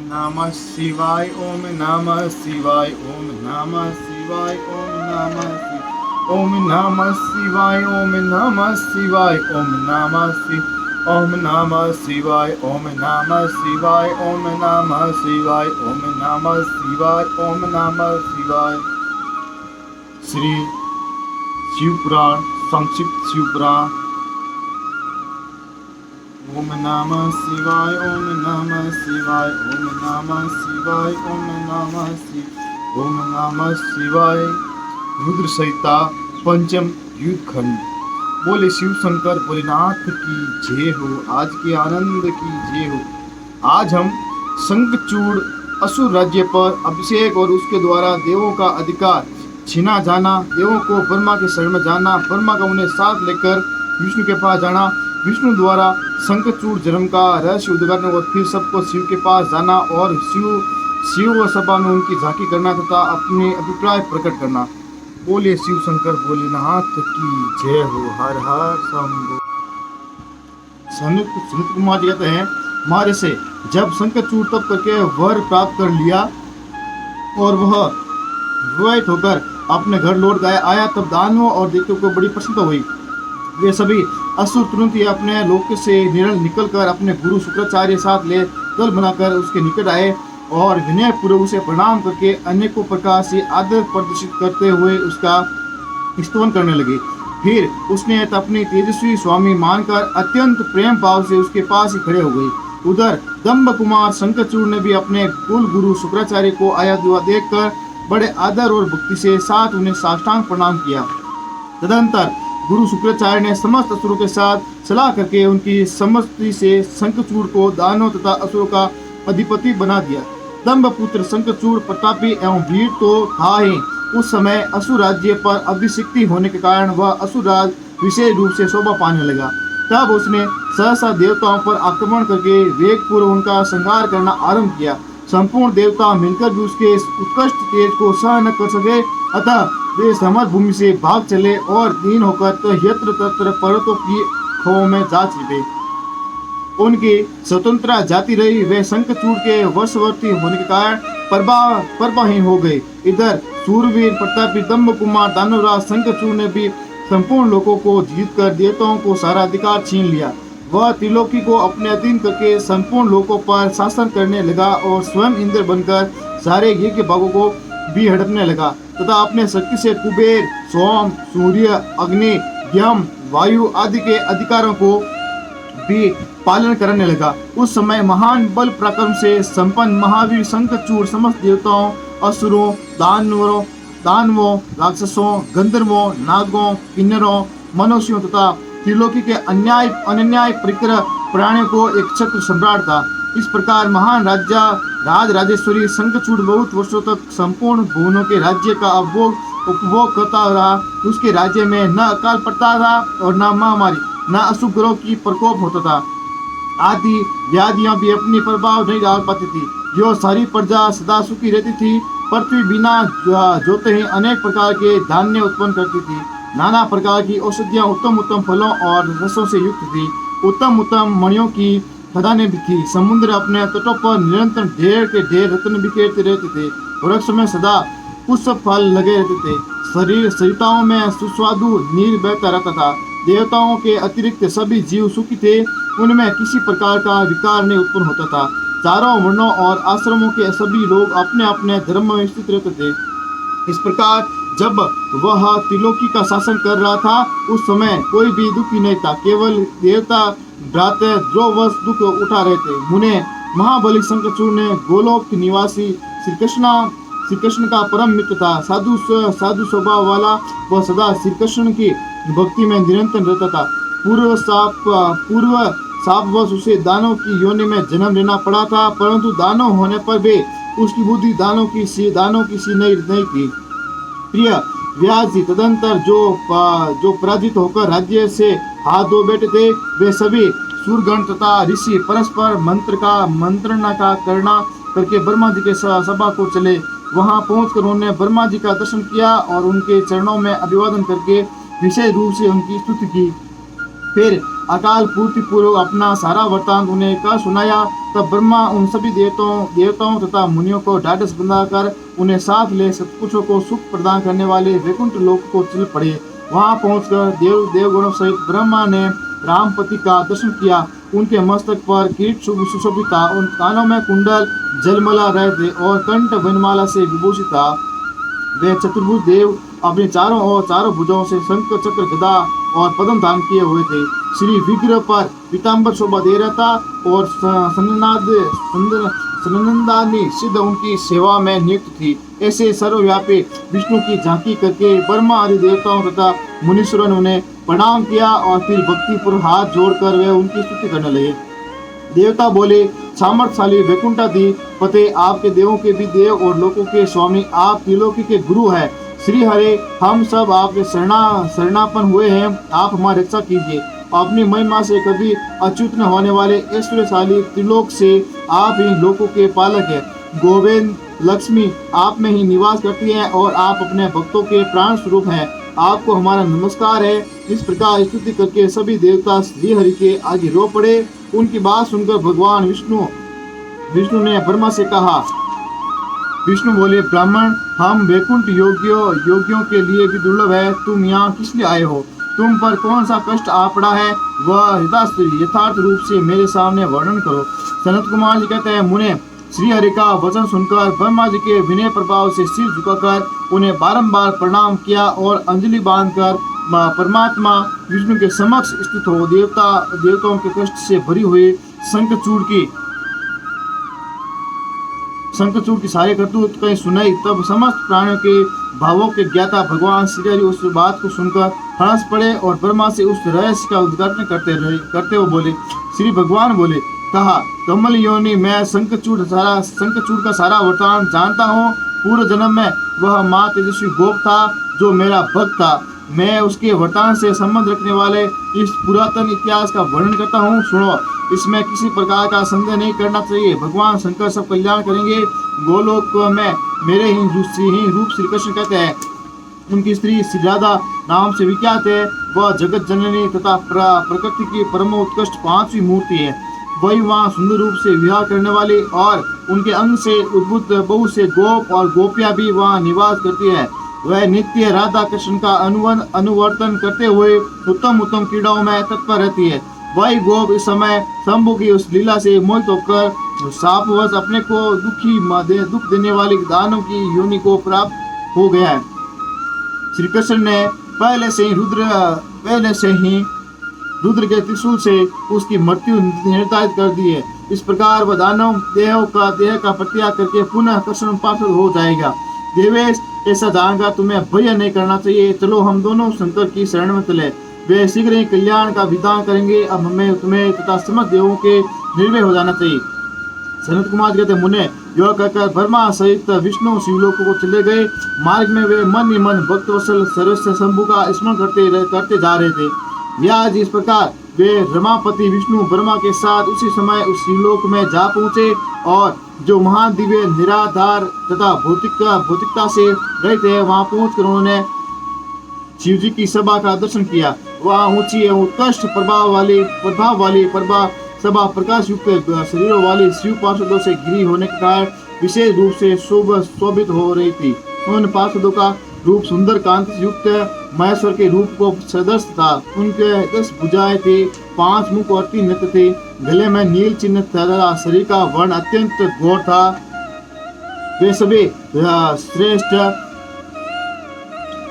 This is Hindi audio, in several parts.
नमः शिवाय ओम नमः शिवाय ओम नमः शिवाय ओम नमः शिवाय ओम नमः शिवाय ओम नमः शिवाय ओम नमः शिवाय ओम नमः शिवाय ओम नमः शिवाय ओम नमः शिवाय ओम नमः शिवाय ओम नमः शिवाय। श्री शिवपुराण संक्षिप्त शिवपुराण। ओम नमः शिवाय ओम नमः शिवाय ओम नमः शिवाय ओम नमः शिवाय ओम नमः शिवाय। रुद्र संहिता पंचम युद्ध खंड। बोले शिव शंकर भोलेनाथ की जय हो, आज के आनंद की जय हो। आज हम शंखचूड़ असुर राज्य पर अभिषेक और उसके द्वारा देवों का अधिकार छीना जाना, देवों को ब्रह्मा के शरण में जाना, ब्रह्मा का उन्हें साथ लेकर विष्णु के पास जाना, विष्णु द्वारा शंखचूड़ जन्म का रहस्य उद्घाटन और फिर सबको शिव के पास जाना और शिव सभा में उनकी झांकी करना तथा अपने अभिप्राय प्रकट करना। बोले शिव शंकर भोलेनाथ की जय हो। हर हर शंभो। सनत कुमार जी कहते हैं, हमारे से जब शंखचूड़ तप करके वर प्राप्त कर लिया और वह विवाहित होकर अपने घर लौट गया आया, तब दानवों और दैत्यों को बड़ी प्रसन्नता हुई। वे सभी असुर तुरंत ही अपने लोक से निकलकर अपने गुरु शुक्राचार्य साथ ले दल बनाकर उसके निकट आए और विनय पूर्वक उसे प्रणाम करके अनेकों प्रकार से आदर प्रदर्शित करते हुए उसका स्तवन करने लगे। फिर उसने अपनी तेजस्वी स्वामी मानकर अत्यंत प्रेम भाव से उसके पास ही खड़े हो गए। उधर दंभ कुमार शंखचूड़ ने भी अपने कुल गुरु शुक्राचार्य को आया हुआ देखकर बड़े आदर और भक्ति से साथ उन्हें साष्टांग प्रणाम किया। तदंतर गुरु शुक्राचार्य ने समस्त असुरों के साथ सलाह करके उनकी सम्मति से शंखचूड़ को दानव तथा असुरों का अधिपति बना दिया। दंभ पुत्र शंखचूड़ प्रतापी एवं वीर तो था ही, उस समय असुर राज्य पर अभिषिक्ति होने के कारण वह असुरराज विशेष रूप से शोभा पाने लगा। तब उसने सहसा देवताओं पर आक्रमण करके वेगपूर्वक उनका संहार करना आरंभ किया। संपूर्ण देवता मिलकर भी उसके उत्कृष्ट तेज को सहन न कर सके, अतः वे समर से भाग चले और दीन होकर तो यत्र तत्र पर्वतों की खोह में जा छिपे। उनकी स्वतंत्रता जाती रही, वे शंखचूड़ के वशवर्ती होने के कारण परवाहीन हो गए। इधर सूरवीर प्रतापी दंभ कुमार दानवराज शंखचूड़ ने भी संपूर्ण लोगों को जीतकर देवताओं को सारा अधिकार छीन लिया। वह त्रिलोकी को अपने अधीन करके संपूर्ण लोगों पर शासन करने लगा और स्वयं इंद्र बनकर सारे यज्ञ भागों को भी हड़पने लगा तथा अपने शक्ति से कुबेर, सोम, सूर्य, अग्नि, यम, वायु आदि के अधिकारों को भी पालन करने लगा। उस समय महान बल पराक्रम से संपन्न महावीर शंखचूड़ समस्त देवताओं, असुरों, दानवों, राक्षसों, गंधर्वों, नागों, किन्नरों, मनुष्यों तथा त्रिलोकी के अनन्याय परिकर प्राणियों को एक छत्र सम्राट था। इस प्रकार महान राजेश्वरी शंखचूड़ बहुत वर्षों तक संपूर्ण भुवनों के राज्य का उपभोग करता रहा। उसके राज्य में न अकाल पड़ता था और न महामारी, न अशुभ ग्रहों की प्रकोप होता था। आदि व्याधियां भी अपनी प्रभाव नहीं डाल पाती थी। जो सारी प्रजा सदा सुखी रहती थी। पृथ्वी बिना जोते ही अनेक प्रकार के धान्य उत्पन्न करती थी। नाना प्रकार की औषधियां उत्तम उत्तम फलों और रसों से युक्त थी। उत्तम उत्तम मणियों की खदानें भी थी। समुद्र अपने तटों पर निरंतर ढेर के ढेर रत्न बिखेरते रहते थे। वृक्ष में सदा पुष्प फल लगे रहते थे। सरिताओं में सुस्वादु नीर बहता रहता था। देवताओं के अतिरिक्त सभी जीव सुखी थे। उनमें किसी प्रकार का विकार नहीं उत्पन्न होता था। चारों वर्णों और आश्रमों के सभी लोग अपने अपने धर्म में स्थित रहते थे। इस प्रकार जब वह त्रिलोकी का शासन कर रहा था, उस समय कोई भी दुखी नहीं था। केवल देवता भ्राते द्रोवश दुख उठा रहे थे। मुने महाबली शंखचूड़ ने गोलोक निवासी श्री कृष्ण का परम मित्र था। साधु स्वभाव वाला वह सदा श्री कृष्ण की भक्ति में निरंतर रहता था। पूर्व शापवश उसे दानव की योनि में जन्म लेना पड़ा था, परंतु दानव होने पर भी उसकी बुद्धि दानव की सी नहीं थी। प्रिय व्यास जी, तदंतर जो पराजित होकर राज्य से हाथ धो बैठे थे, वे सभी सूरगण तथा ऋषि परस्पर मंत्रणा का करना करके ब्रह्मा जी के सभा को चले। वहां पहुंचकर उन्होंने ब्रह्मा जी का दर्शन किया और उनके चरणों में अभिवादन करके विशेष रूप से उनकी स्तुति की। फिर अकाल पूर्ति पूर्वक अपना सारा वृतांत उन्हें कह सुनाया। तब ब्रह्मा उन सभी देवताओं तथा मुनियों को ढाढ़स बंधाकर उन्हें साथ ले सत्पुरुषों को सुख प्रदान करने वाले वैकुंठ लोक को चल पड़े। वहां पहुंचकर देवगणों सहित ब्रह्मा ने रामपति का दर्शन किया। उनके मस्तक पर किरीट सुशोभित था, उन कानों में कुंडल जलमला रहे थे और कंठ वनमाला से विभूषित था। वे चतुर्भुज देव अपने चारों भुजाओं से शंख चक्र गदा और पद्म धारण किए हुए थे। श्री विग्रह पर पीताम्बर शोभा दे रहा था और सनंदानी सिद्ध उनकी सेवा में नियुक्त थी। ऐसे सर्वव्यापी विष्णु की झांकी करके ब्रह्मा आदि देवताओं तथा मुनीश्वरों ने उन्हें प्रणाम किया और फिर भक्तिपूर्वक हाथ जोड़कर वे उनकी स्तुति करने लगे। देवता बोले, सामर्थशाली वैकुंठाधि पते, आपके देवों के भी देव और लोकों के स्वामी, आप त्रिलोकी के गुरु हैं। श्री हरे, हम सब आपके शरणापन हुए हैं, आप हमारी रक्षा कीजिए। अपनी महिमा से कभी अच्युत न होने वाले ऐश्वर्यशाली त्रिलोक से आप ही लोकों के पालक हैं। गोविंद लक्ष्मी आप में ही निवास करती है और आप अपने भक्तों के प्राण स्वरूप हैं। आपको हमारा नमस्कार है। इस प्रकार स्तुति करके सभी देवता श्री हरि के आगे रो पड़े। उनकी बात सुनकर भगवान विष्णु ने ब्रह्मा से कहा। विष्णु बोले, ब्राह्मण, हम वैकुंठ योगियों के लिए भी दुर्लभ है। तुम यहाँ किस लिए आए हो? तुम पर कौन सा कष्ट आ पड़ा है, वह यथार्थ रूप से मेरे सामने वर्णन करो। सनत कुमार जी कहते हैं, मुने, श्री हरि का वचन सुनकर ब्रह्मा जी के विनय प्रभाव से सिर झुकाकर उन्हें बारंबार प्रणाम किया और अंजलि बांधकर परमात्मा विष्णु के समक्ष स्थित हो देवताओं के कष्ट से भरी हुई शंखचूड़ की सारी करतूत कहीं सुनाई। तब समस्त प्राणियों के भावों के ज्ञाता भगवान श्री हरि उस बात को सुनकर हंस पड़े और ब्रह्मा से उस रहस्य का उद्घाटन करते हुए बोले। श्री भगवान बोले, कहा, कमल योनि, मैं शंखचूड़ का सारा वृतांत जानता हूँ। पूर्व जन्म में वह माँ तेजस्वी गोप था जो मेरा भक्त था। मैं उसके वृतांत से संबंध रखने वाले इस पुरातन इतिहास का वर्णन करता हूँ, सुनो। इसमें किसी प्रकार का संदेह नहीं करना चाहिए। भगवान शंकर सब कल्याण करेंगे। गोलोक में मेरे ही रूप श्री कृष्ण कहते हैं। उनकी स्त्री श्री राधा नाम से विख्यात है। वह जगत जननी तथा प्रकृति की परम उत्कृष्ट पांचवी मूर्ति है। वही वहाँ सुंदर रूप से विहार करने वाली और उनके अंग से उद्भूत बहुत से गोप और गोपियाँ भी वहाँ निवास करती है। वह नित्य राधा कृष्ण का अनुवर्तन करते हुए उत्तम क्रीड़ाओं में तत्पर रहती है। वही गोप इस समय शंभु की उस लीला से मोहित होकर शापवश अपने को दुख देने वाली दानव की योनि को प्राप्त हो गया है। श्री कृष्ण ने पहले से ही रुद्र के त्रिशूल से उसकी मृत्यु निर्धारित कर दी है। इस प्रकार वह दानव देह का प्रत्याग करके पुनः कृष्ण पार्षद हो जाएगा। देवेश, ऐसा जानकर तुम्हें भय नहीं करना चाहिए। चलो हम दोनों शंकर की शरण में चले। वे शीघ्र ही कल्याण का विधान करेंगे। अब हमें तुम्हें तथा समस्त देवों के निर्भय हो जाना चाहिए। सनत कुमार कहते, मुने, यह कहकर ब्रह्मा सहित विष्णु शिवलोक को चले गए। मार्ग में वे मन ही मन भक्तवत्सल सर्वस्व शंभु का स्मरण करते जा रहे थे। व्यास इस प्रकार वे रमापति विष्णु ब्रह्मा के साथ उसी समय उस शिवलोक में जा पहुँचे और जो महान दिव्य निराधार तथा भौतिकता से रहित है, वहाँ पहुँचकर उन्होंने शिव जी की सभा का दर्शन किया। वहाँ ऊंची एवं उत्कृष्ट प्रभाव वाली सभा प्रकाश युक्त शरीरों वाली शिव पार्षदों से घिरी होने के कारण विशेष रूप से शोभित हो रही थी। उन पार्षदों का रूप सुंदर कांति युक्त महेश्वर के रूप को सदृश था। उनके 10 भुजाएं थी, 5 मुख और 3 नेत्र थे। गले में नील चिन्ह था। शरीर का वर्ण अत्यंत घोर था। वे सभी श्रेष्ठ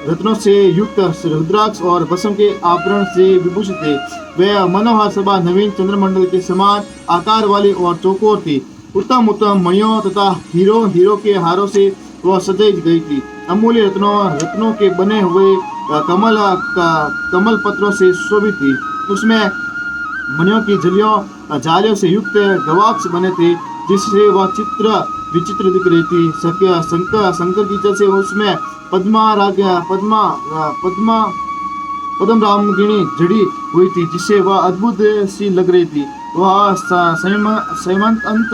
रत्नों से युक्त रुद्राक्ष और भस्म के आभरण से विभूषित थे। वे मनोहर सभा नवीन चंद्रमंडल के समान आकार वाली और चौकोर थी। उत्तम मणियों तथा हीरो के हारों से वह सजाई गई थी। अमूल्य रत्नों के बने हुए कमल पत्रों से शोभित थी। उसमें मणियों की जालियों से युक्त गवाक्ष बने थे, जिससे वह विचित्र दिख रही थी। शंकर की जल से उसमें पद्म रामगिणी जड़ी हुई थी, जिससे वह अद्भुत सी लग रही थी। वह संयमंत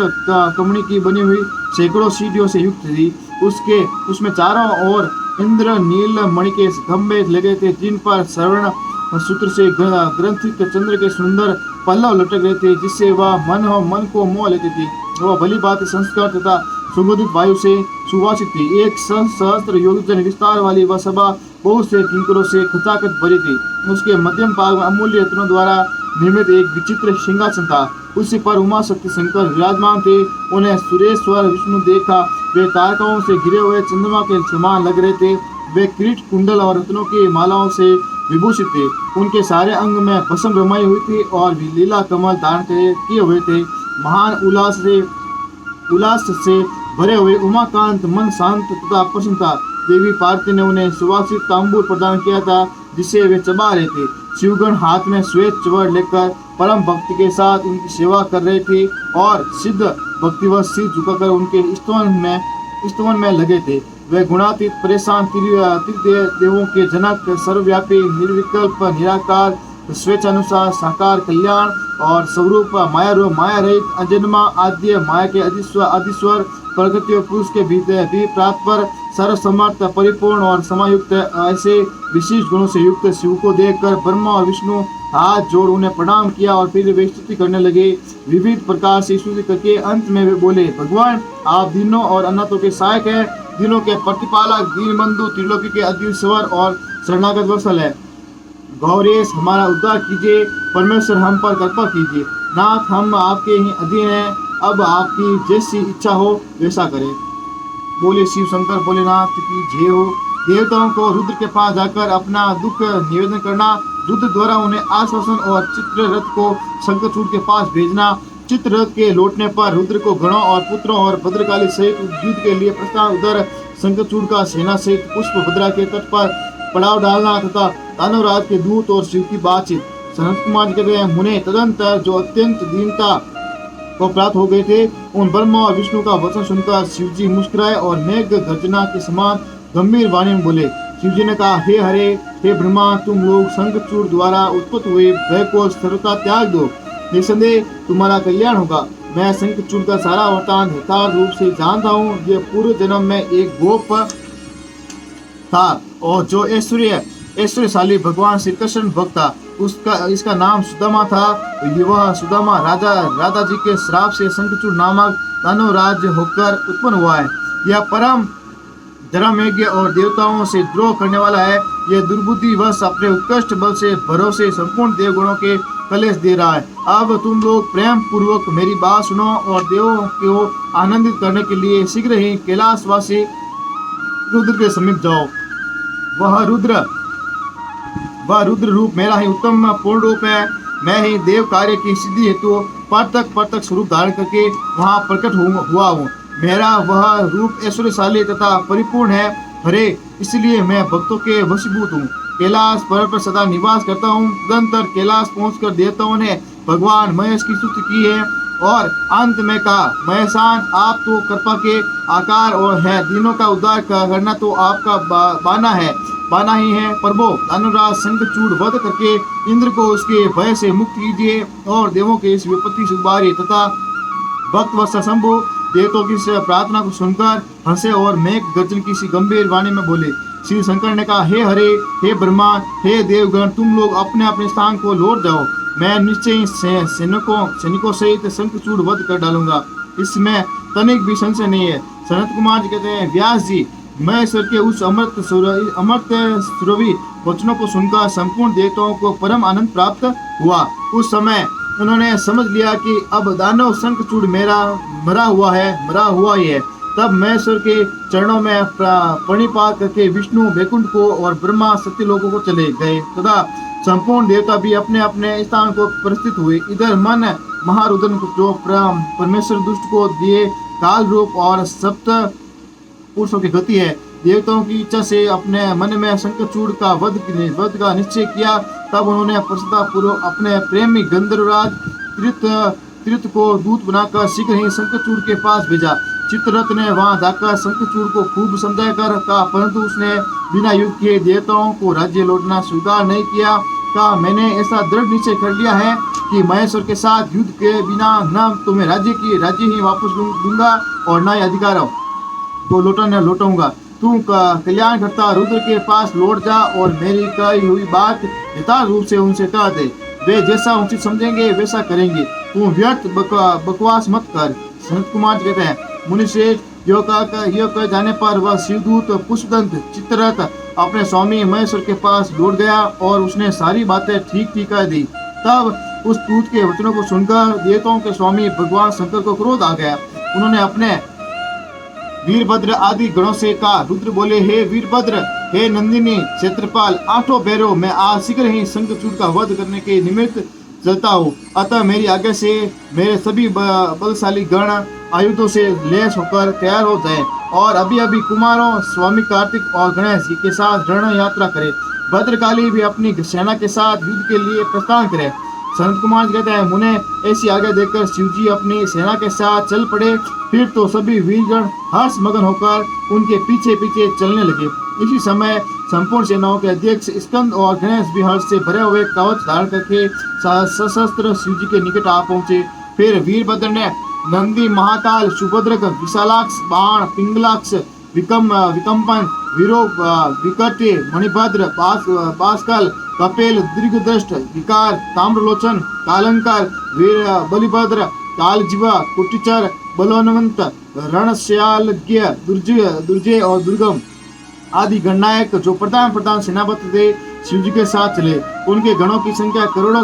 कमनी की बनी हुई सैकड़ों सीढ़ियों से युक्त थी। उसमें चारों ओर इंद्र नील मणि के खंभे लगे थे, जिन पर स्वर्ण सूत्र से ग्रंथित चंद्र के सुंदर पल्लव लटक रहे थे, जिससे वह मन को मोह लेती थी। वह भली भांति संस्कार तथा सुगंधित वायु से सुवासित थी। एक सहस्त्र योजन विस्तार वाली वह सभा बहुत से किंकरों से खचाखच भरी थी। उसके मध्यम भाग में अमूल्य रत्नों द्वारा निर्मित एक विचित्र सिंहासन था। उसी पर उमा शक्ति शंकर विराजमान थे। उन्हें सुरेश्वर विष्णु देखा। वे तारकाओं से घिरे हुए चंद्रमा के समान लग रहे थे। वे किरीट कुंडल और रत्नों की मालाओं से विभूषित थे। उनके सारे अंग में भस्म रमाई हुई थी और लीला कमल धारण किए हुए थे। महान उल्लास से भरे हुए उमाकांत मन शांत तथा प्रसन्न था। देवी पार्वती ने उन्हें सुवासित तांबूल प्रदान किया था, जिसे वे चबा रहे थे। शिवगण हाथ में श्वेत चवड़ लेकर परम भक्ति के साथ उनकी सेवा कर रहे थे और सिद्ध भक्तिवश सिर झुकाकर उनके स्तवन में लगे थे। वे गुणातीत परेशान देवों के जनक, सर्वव्यापी, निर्विकल्प, निराकार, स्वेच्छानुसार, साकार, कल्याण और स्वरूप, माया रूप, माया रहित, अजन्मा, आद्य, माया के अधीश्वर, प्रकृति और पुरुष के भीतर भी प्राप्त, सर्वसमर्थ, परिपूर्ण और समायुक्त, ऐसे विशेष गुणों से युक्त शिव को देखकर ब्रह्मा और विष्णु हाथ जोड़ उन्हें प्रणाम किया और फिर वे स्तुति करने लगे। विविध प्रकार से स्तुति करके अंत में वे बोले, भगवान आप दीनों और अनाथों के सहायक हैं, दीनों के प्रतिपालक, दीनबंधु, त्रिलोकी के अधीश्वर और शरणागत वत्सल है। गौरेश हमारा उद्धार कीजिए, परमेश्वर हम पर कृपा कीजिए। नाथ हम आपके ही अधीन हैं, अब आपकी जैसी इच्छा हो वैसा करें। बोले शिव शंकर भोलेनाथ की जय हो। देवताओं को रुद्र के पास जाकर अपना दुख निवेदन करना, रुद्र द्वारा उन्हें आश्वासन और चित्ररथ को शंखचूड़ के पास भेजना। चित्ररथ के लौटने पर रुद्र को गणों और पुत्रों और भद्रकाली सहित युद्ध के लिए प्रस्थान, उधर शंखचूड़ का सेना सहित पुष्पभद्रा के तट पर पड़ाव डालना तथा दानवराज के दूत और शिव की बातचीत। सनत कुमार जी कहते हैं, मुने तदंतर जो अत्यंत दीनता को प्राप्त हो गए थे, उन ब्रह्मा और विष्णु का वचन सुनकर शिवजी मुस्कुराए और मेघ गर्जना के समान गंभीर वाणी में बोले। शिवजी ने कहा, हे हरे, हे ब्रह्मा, तुम लोग शंखचूड़ द्वारा उत्पन्न हुए भय को सर्वथा त्याग दो, निसंदेह तुम्हारा कल्याण होगा। मैं शंखचूड़ का सारा वृतांत यथार्थ रूप से जानता हूँ। यह पूर्व जन्म में एक गोप था और जो ऐश्वर्यशाली भगवान श्री कृष्ण भक्त था। इसका नाम सुदामा था। वह सुदामा राधा जी के श्राप से शंखचूड़ नामक दानव राज होकर उत्पन्न हुआ है। यह परम धर्मयज्ञ और देवताओं से द्रोह करने वाला है। यह दुर्बुद्धि वश अपने उत्कृष्ट बल से भरोसे संपूर्ण देवगणों के कलेश दे रहा है। अब तुम लोग प्रेम पूर्वक मेरी बात सुनो और देवों को आनंदित करने के लिए शीघ्र ही कैलाशवासी रुद्र के समीप जाओ। वह रुद्र रूप मेरा ही उत्तम पूर्ण रूप है। मैं ही देव कार्य की सिद्धि हेतु प्रत्यक्ष स्वरूप धारण करके वहाँ प्रकट हुआ हूँ। मेरा वह रूप ऐश्वर्यशाली तथा परिपूर्ण है। हरे, इसलिए मैं भक्तों के वशीभूत हूँ। कैलाश पर्वत पर सदा निवास करता हूँ। तदंतर कैलाश पहुंचकर देवताओं ने भगवान महेश की स्तुति की है और अंत में कहा, महेशान आप तो कृपा के आकार और है, दिनों का उद्धार करना तो आपका बाना ही है। प्रभु, अनुराग शंखचूड़ वध करके इंद्र को उसके भय से मुक्त कीजिए और देवों के इस विपत्ति से उबारिए तथा भक्त वत्सल शंभु देवताओं की प्रार्थना को सुनकर हंसे और मेघ गर्जन की सी गंभीर वाणी में बोले। श्री शंकर ने कहा, हे हरे, हे ब्रह्मा, हे देवगण, तुम लोग अपने अपने स्थान को लौट जाओ। मैं निश्चय ही सैनिकों सहित शंखचूड़ वध कर डालूंगा, इसमें तनिक भी संशय नहीं है। सनत कुमार जी कहते हैं, व्यास जी, महेश्वर के उस अमृत सुरभि वचनों को सुनकर संपूर्ण देवताओं को परम आनंद प्राप्त हुआ। उस समय उन्होंने समझ लिया कि अब दानव शंखचूड़ मरा हुआ ही है। तब महेश्वर के चरणों में प्रणिपात करके विष्णु वैकुंठ को और ब्रह्मा सत्यलोकों को चले गए तथा संपूर्ण देवता भी अपने अपने स्थान को परिस्थित हुए। इधर मन महारुद्र जो परमेश्वर दुष्ट को दिए काल रूप और सप्त पुरुषों की गति है, देवताओं की इच्छा से अपने मन में शंखचूड़ का वध का निश्चय किया। तब उन्होंने प्रसन्नता पूर्वक अपने प्रेमी गंधर्वराज तीर्थ को दूत बनाकर शीघ्र ही शंखचूड़ के पास भेजा। चित्ररथ ने वहां जाकर शंखचूड़ को खूब समझा कर कहा, परंतु उसने बिना युद्ध किए देवताओं को राज्य लौटना स्वीकार नहीं किया। कहा, मैंने ऐसा दृढ़ निश्चय कर लिया है कि महेश्वर के साथ युद्ध के बिना न तुम्हें राज्य ही वापस दूंगा और न ही अधिकारों को लौटाऊंगा। तू कल्याण करता रुद्र के पास लौट जा और मेरी कही हुई बात यथार्थ रूप से उनसे कह दे। वे जैसा उचित समझेंगे वैसा करेंगे। तू व्यर्थ बकवास मत कर। सनत कुमार कहते हैं, मुनिश्रेष्ठ यो कह जाने पर वह शिवदूत पुष्पदंत चित्ररथ अपने स्वामी महेश्वर के पास लौट गया और उसने सारी बातें ठीक ठीक कह दी। तब उस दूत के वचनों को सुनकर देवताओं के स्वामी भगवान शंकर को क्रोध आ गया। उन्होंने अपने वीरभद्र आदि गणों से कहा। रुद्र बोले, हे वीरभद्र, हे नंदिनी क्षेत्रपाल, आठों भैरव, मैं आज शीघ्र ही शंखचूड़ का वध करने के निमित्त चलता हूँ। अतः मेरी आज्ञा से मेरे सभी बलशाली गण आयुधों से लैस होकर तैयार हो जाएं और अभी अभी कुमारों स्वामी कार्तिक और गणेश जी के साथ रण यात्रा करें। भद्रकाली भी अपनी सेना के साथ युद्ध के लिए प्रस्थान करें। सनत कुमार कहते हैं, मुने ऐसी आज्ञा देकर शिवजी अपनी सेना के साथ चल पड़े। फिर तो सभी वीरगण हर्ष मगन होकर उनके पीछे पीछे चलने लगे। इसी समय संपूर्ण सेनाओं के अध्यक्ष स्कंद और गणेश भी हर्ष से भरे हुए कवच धारण करके सशस्त्र शिवजी के निकट आ पहुंचे। फिर वीरभद्र ने नंदी, महाकाल, सुभद्रक, विशालाक्ष, बाण, पिंगलाक्ष, विकम्पन, विरोप, विकटे, मणिभद्र, पास्कल, कपेल, दीर्घदृष्ट, विकार, ताम्रलोचन, कालंकार, वीर बलिभद्र, कालजीवा, कुटिचर, बलवंत, रणश्यालज्ञ, दुर्जय और दुर्गम आदि गणनायक जो प्रधान सेनापति थे शिवजी के साथ चले। उनके गणों की संख्या करोड़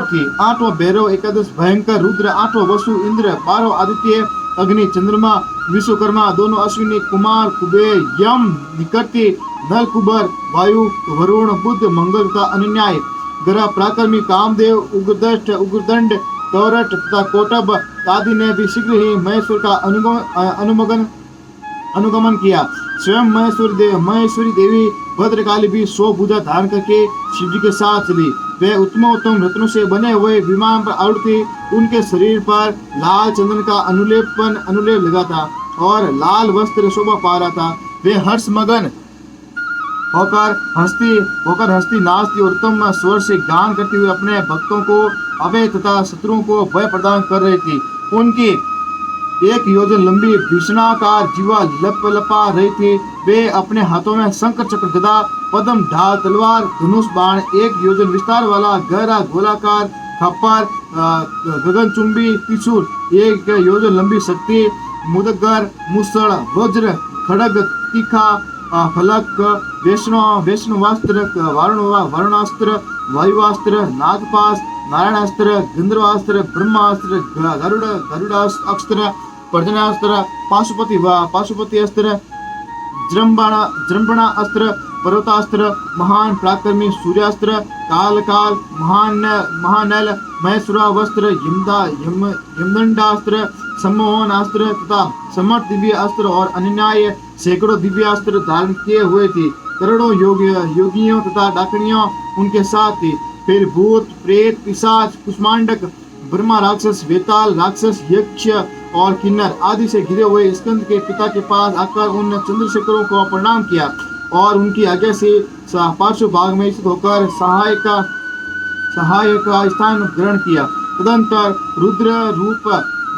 थी। आठों भैरव, एकादश भयंकर रुद्र, आठों वसु इंद्र, 12 आदित्य, अग्नि, चंद्रमा, विश्वकर्मा, दोनों अश्विनी, कुमार, कुबेर, यम, निकटि, नल, कुबर, वायु, वरुण, बुध, मंगल तथा अन्याय ग्रह, पराक्रमी, कामदेव, उग्रदष्ट, उग्रदंड, तौरट तथा कोटब आदि ने भी शीघ्र ही महेश्वर का अनुगमन किया। स्वयं महेश्वरी देवी भद्रकाली भी 100 भुजा धारण करके शिवजी के साथ चली। वे उत्तम रत्नों से बने हुए विमान पर आरूढ़ थी। उनके शरीर पर लाल चंदन का अनुलेप लगा था और लाल वस्त्र शोभा पा रहा था। वे हर्ष मगन होकर हंसती नाचती और उत्तम स्वर से गान करती हुई अपने भक्तों को अभय तथा शत्रुओं को भय प्रदान कर रही थी। उनकी 1 योजन लंबी भीषणाकार जीवा लपा रही थी। वे अपने हाथों में शंख, चक्र, गदा, पद्म, ढाल, तलवार, धनुष, बाण, 1 योजन विस्तार वाला गहरा गोलाकार खप्पर, गगनचुंबी त्रिशूल, 1 योजन लंबी शक्ति, मुदगर, मुसल, वज्र, खड़ग, तीखा फलक, वैष्णवास्त्र, वारुणास्त्र, वायुवास्त्र, नागपाश, नारायणास्त्र, गंधर्वास्त्र, ब्रह्मास्त्र, गरुड़ास्त्र, पर्जन्यास्त्र, पाशुपति अस्त्र, जृंभणा अस्त्र, पर्वतास्त्र, महान पराक्रमी सूर्यास्त्र, काल, महानल, महेश्वरावस्त्र, यमदंडास्त्र, सम्मोहनास्त्र तथा समर्थ दिव्य अस्त्र और अन्याय सैकड़ों दिव्यास्त्र धारण किए हुए थे। करोड़ों योगियों तथा डाकणियों उनके साथ थी। फिर भूत, प्रेत, पिशाच, कुष्मांडक, ब्रह्मा राक्षस, वेताल राक्षस, यक्ष और किन्नर आदि से घिरे हुए स्कंद के पिता के पास आकर उन चंद्रशेखरों को प्रणाम किया और उनकी आज्ञा से पार्श्व भाग में स्थित होकर सहायक का स्थान ग्रहण किया। तदंतर रुद्र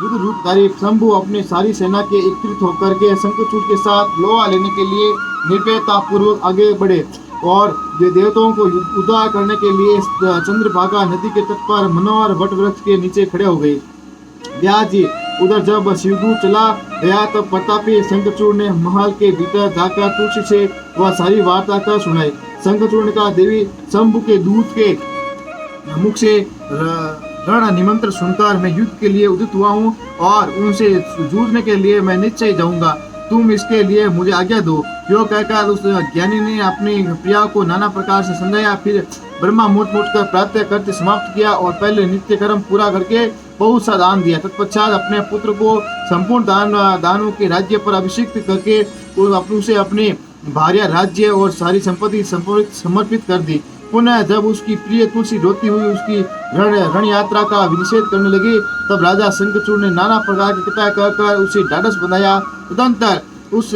रूपधारी शंभु अपनी सारी सेना के एकत्रित होकर के शंखचूड़ के साथ लोहा लेने के लिए निर्भयता पूर्वक आगे बढ़े और देवताओं को उद्धार करने के लिए चंद्रभागा नदी के तट पर मनोहर वट वृक्ष के नीचे खड़े हो गए। व्यास जी उधर जब शिवदूत चला गया तब प्रतापी शंखचूड़ ने महल के भीतर जाकर तुलसी से वह सारी वार्ता कर सुनाई। शंखचूड़ ने कहा, देवी, शंभु के दूत के मुख से रण निमंत्रण सुनकर मैं युद्ध के लिए उदित हुआ हूँ और उनसे जूझने के लिए मैं निश्चय जाऊंगा। तुम इसके लिए मुझे आज्ञा दो। यो कहकर उस ज्ञानी ने अपनी प्रिया को नाना प्रकार से समझाया। फिर ब्रह्मा मुठ कर प्रातः करते समाप्त किया और पहले नित्य कर्म पूरा करके बहुत सा दान दिया। तत्पश्चात अपने पुत्र को संपूर्ण दानों के राज्य पर अभिषिक्त करके उसे अपनी भार्या, राज्य और सारी संपत्ति समर्पित कर दी। पुनः जब उसकी प्रिय तुलसी रोती हुई उसकी रण यात्रा का निषेध करने लगी तब राजा शंखचूड़ ने नाना प्रकार की कथा कहकर उसे ढाढ़स बनाया। तदंतर उस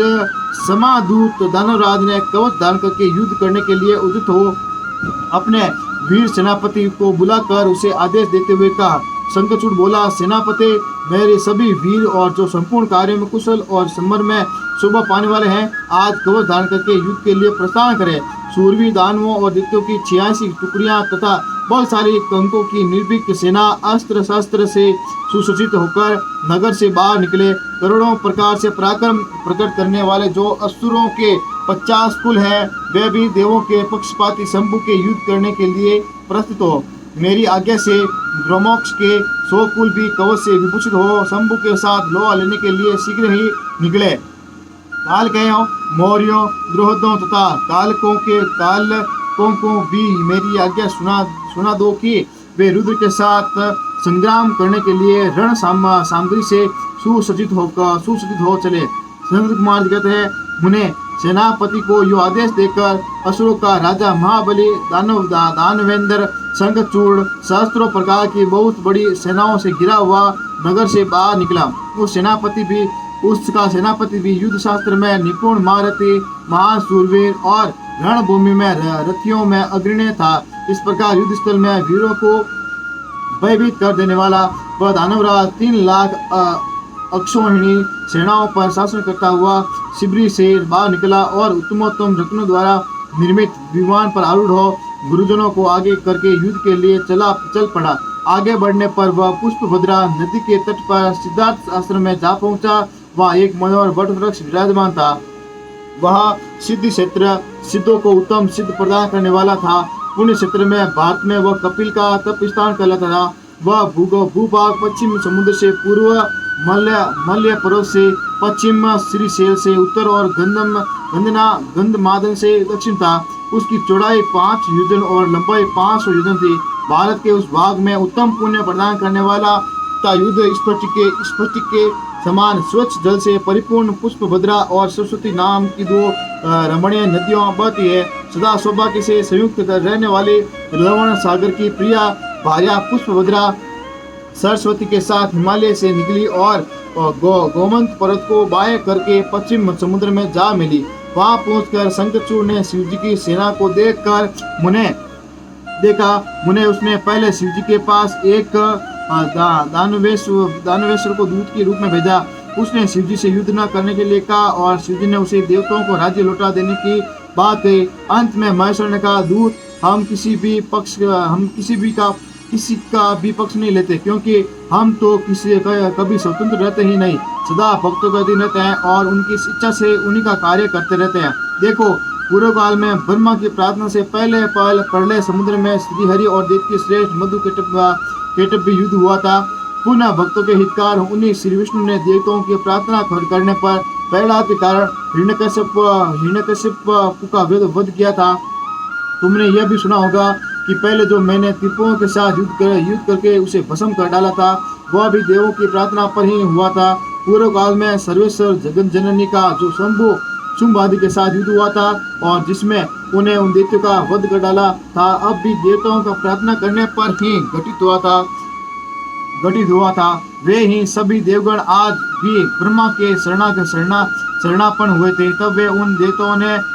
समादूत दानवराज ने कवच धारण करके युद्ध करने के लिए उदित हो अपने वीर सेनापति को बुलाकर उसे आदेश देते हुए कहा, शंखचूड़ बोला, सेनापति, मेरे सभी वीर और जो संपूर्ण कार्यों में कुशल और समर में शोभा पाने वाले हैं, आज कवच धारण करके युद्ध के लिए प्रस्थान करें। सूरवीर दानवों और दैत्यों की 86 टुकड़ियां तथा बलशाली कंकों की निर्भीक सेना अस्त्र शस्त्र से सुसज्जित होकर नगर से बाहर निकले। करोड़ों प्रकार से पराक्रम प्रकट करने वाले जो असुरों के 50 कुल हैं, वे भी देवों के पक्षपाती शंभु के युद्ध करने के लिए प्रस्तुत हो। मेरी आज्ञा से ब्रह्मोक्ष के 100 कुल भी कवच से विभूषित हो शंभु के साथ लोहा लेने के लिए शीघ्र ही निकले। कालकेयों, मौर्यों, द्रोहदों तथा कालकों को भी मेरी आज्ञा सुना दो कि वे रुद्र के साथ संग्राम करने के लिए रण सामग्री से सुसज्जित हो चले। सनत कुमार कहते हैं, मुने सेनापति को यो आदेश देकर असुरों का राजा महाबली दानवेंद्र शंखचूड़ सहस्त्रों प्रकार की बहुत बड़ी सेनाओं से घिरा हुआ नगर से बाहर निकला। उसका सेनापति भी युद्ध शास्त्र में निपुण, महारथी, महान सूरवीर और रणभूमि में रथियों में अग्रणी था। इस प्रकार युद्ध स्थल में वीरों को भयभीत कर देने वाला वह दानवराज 3 लाख अक्षौहिणी सेनाओं पर शासन करता हुआ शिबरी से बाहर निकला और उत्तमोत्तम रत्नों द्वारा निर्मित विमान पर आरूढ़ हो गुरुजनों को आगे करके युद्ध के लिए चल पड़ा। आगे बढ़ने पर वह पुष्पभद्रा नदी के तट पर सिद्धार्थ आश्रम में जा पहुंचा। वहाँ एक मनोहर वट वृक्ष विराजमान था। वह सिद्धि क्षेत्र, सिद्धों को उत्तम सिद्ध प्रदान करने वाला था। पुण्य क्षेत्र में भारत में वह कपिल का तप स्थान कहलाता था। वह भूभाग पश्चिम समुद्र से पूर्व, मल्य पर्वत से पश्चिम, श्रीशैल से उत्तर और गंधमादन से दक्षिण था। उसकी चौड़ाई 5 योजन और लंबाई 500 योजन थी। भारत के उस भाग में उत्तम पुण्य प्रदान करने वाला तथा युद्ध स्फटिक के समान स्वच्छ जल से परिपूर्ण पुष्पभद्रा और सरस्वती नाम की 2 रमणीय नदियों बहती है। सदा सौभाग्य से संयुक्त रहने वाली लवण सागर की प्रिया भार्या पुष्पभद्रा सरस्वती के साथ हिमालय से निकली और गोमंत पर्वत को बाएं करके पश्चिम समुद्र में जा मिली। वहां पहुंचकर शंखचूड़ ने शिवजी की सेना को मुने उसने पहले शिवजी के पास एक दानवेश्वर को दूत के रूप में भेजा। उसने शिवजी से युद्ध न करने के लिए कहा और शिवजी ने उसे देवताओं को राज्य लौटा देने की बात कही। अंत में महेश्वर ने कहा, दूत, हम किसी का भी पक्ष नहीं लेते, क्योंकि हम तो कभी स्वतंत्र रहते ही नहीं, सदा भक्तों के अधीन रहते हैं और उनकी इच्छा से उन्हीं का कार्य करते रहते हैं। देखो, पूर्व काल में ब्रह्मा की प्रार्थना से पहले प्रलय समुद्र में श्रीहरि और दैत्य श्रेष्ठ मधु केटप भी युद्ध हुआ था। पुनः भक्तों के हितकार उन्हीं श्री विष्णु ने देवताओं की प्रार्थना करने पर प्रहलाद के कारण हिरण्यकश्यप का वध किया था। तुमने यह भी सुना होगा कि पहले जो मैंने त्रिपुरों के साथ युद्ध करके उसे भस्म कर डाला था, वह भी देवों की प्रार्थना पर ही हुआ था। पूर्व काल में सर्वेश्वर जगत जननी का जो शुंभ आदि के साथ युद्ध हुआ था और जिसमें उन्हें उन दैत्यों का वध कर डाला था, अब भी देवताओं का प्रार्थना करने पर ही घटित हुआ था। वे ही सभी देवगण आज भी ब्रह्मा के शरणापन हुए थे। तब वे उन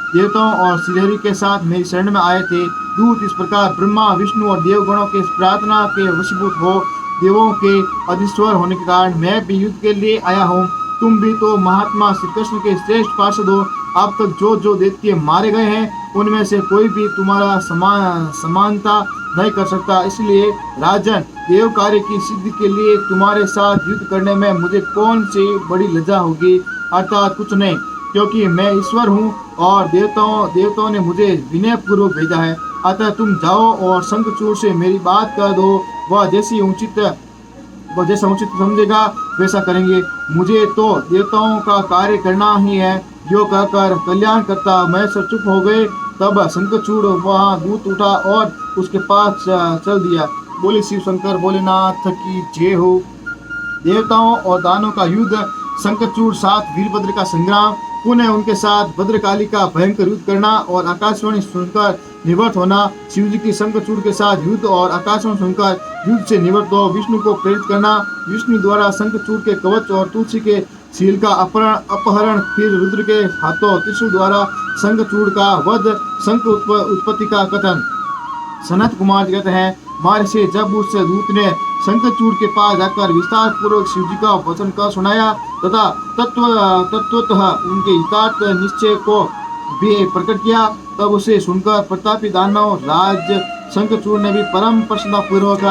देवताओं और श्रीहरि के साथ मेरी शरण में आए थे। दूत, इस प्रकार ब्रह्मा, विष्णु और देवगणों के प्रार्थना के वशीभूत हो देवों के अधीश्वर होने के कारण मैं भी युद्ध के लिए आया हूँ। तुम भी तो महात्मा श्री कृष्ण के श्रेष्ठ पार्षद हो। अब तक जो दैत्य मारे गए हैं, उनमें से कोई भी तुम्हारा समानता नहीं कर सकता। इसलिए राजन, देव कार्य की सिद्धि के लिए तुम्हारे साथ युद्ध करने में मुझे कौन सी बड़ी लज्जा होगी, अर्थात कुछ नहीं, क्योंकि मैं ईश्वर हूँ और देवताओं ने मुझे विनय पूर्वक भेजा है। अतः तुम जाओ और शंखचूड़ से मेरी बात कर दो। वह जैसा उचित समझेगा वैसा करेंगे। मुझे तो देवताओं का कार्य करना ही है। यो कहकर कल्याण करता महेश्वर चुप हो गए। तब शंखचूड़ वहाँ दूत उठा और उसके पास चल दिया। बोले शिव शंकर भोलेनाथ की जय हो। देवताओं और दानों का युद्ध, शंखचूड़ साथ वीरभद्र का संग्राम, पुनः उनके साथ भद्रकाली का भयंकर युद्ध करना और आकाशवाणी सुनकर निवृत्त होना। शिवजी की शंखचूड़ के साथ युद्ध और आकाशवाणी सुनकर युद्ध से निवृत्त हो विष्णु को प्रेरित करना। विष्णु द्वारा शंखचूड़ के कवच और तुलसी के शील का अपहरण, फिर रुद्र के हाथों त्रिशूल द्वारा शंखचूड़ का वध, शंख उत्पत्ति का कथन। सनत कुमार कहते हैं, महर्षि, जब उस दूत ने शंखचूड़ के पास जाकर विस्तार पूर्वक शिव जी का वचन का सुनाया तथा तत्वतः उनके हितार्थ निश्चय को भी प्रकट किया। तब उसे सुनकर प्रतापी दानव राज शंखचूड़ ने भी परम प्रसन्नता पूर्वक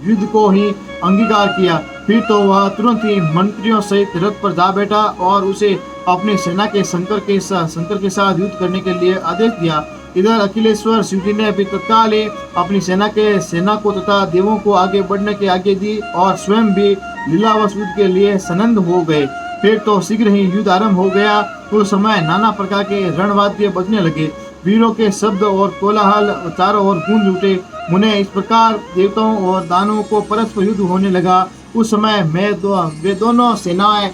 युद्ध को ही अंगीकार किया। फिर तो वह तुरंत ही मंत्रियों सहित रथ पर जा बैठा और उसे अपनी सेना के शंकर के साथ युद्ध करने के लिए आदेश दिया। इधर अखिलेश्वर शिवजी ने भी तत्काल ही अपनी सेना को तथा देवों को आगे बढ़ने की आज्ञा दी और स्वयं भी लीलावश युद्ध के लिए सनंद हो गए। फिर तो शीघ्र ही युद्ध आरंभ हो गया। उस समय नाना प्रकार के रणवाद्य बजने लगे, वीरों के शब्द और कोलाहल चारों ओर गूंज उठे। मुने इस प्रकार देवताओं और दानवों को परस्पर युद्ध होने लगा। उस समय वे दोनों सेनाएं